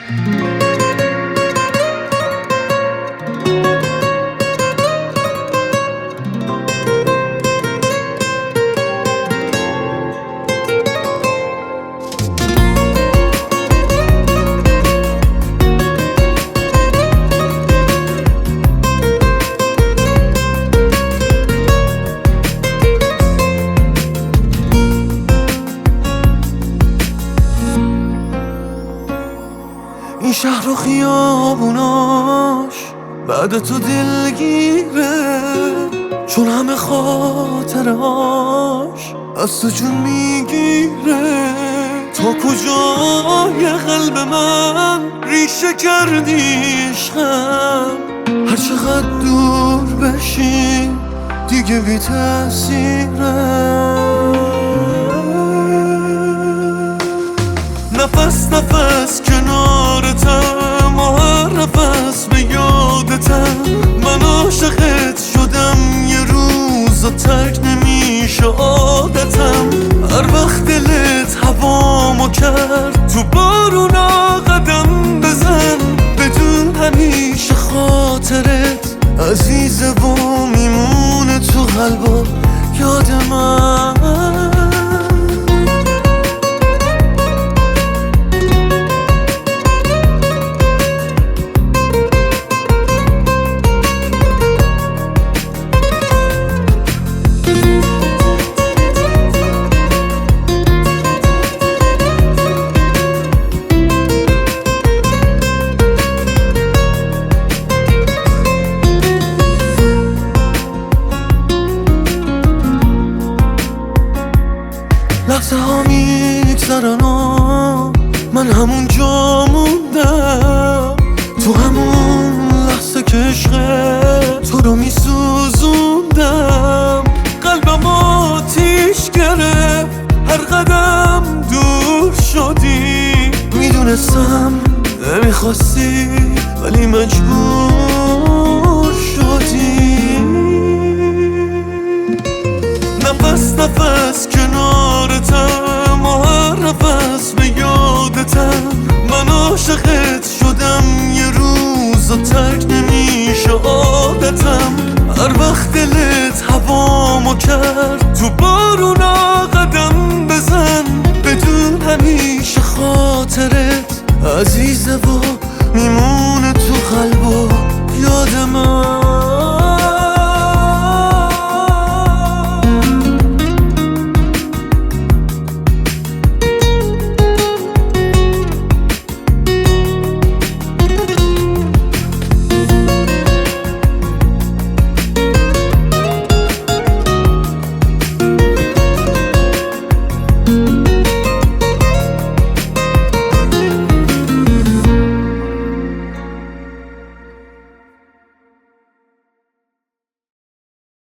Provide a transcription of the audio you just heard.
این شهر و خیابوناش بعد تو دلگیره، چون همه خاطرهاش از تو جون میگیره. تا کجای قلب من ریشه کردی عشقم، هر چقدر دور بشی دیگه بی تأثیره. نفس نفس کنارتم و هر نفس به یادتم. من عاشقت شدم یه روز و ترک نمیشه عادتم. هر وقت دلت هوامو کرد تو بارونا قدم بزن، بدون همیشه خاطرت عزیزه و میمونه تو قلب و یاد من. لحظه ها میگذرن و من همون جا موندم، تو همون لحظه که عشق تو رو میسوزوندم. قلبم آتیش گرفت هر قدم دور شدی، میدونستم نمیخواستی ولی مجبور شدی. نفس نفس کنارتم و هر نفس به یادتم. من عاشقت شدم یه روز و ترک نمیشه عادتم. هر وقت دلت هوامو کرد تو بارونا قدم بزن، بدون همیشه خاطرت عزیزه و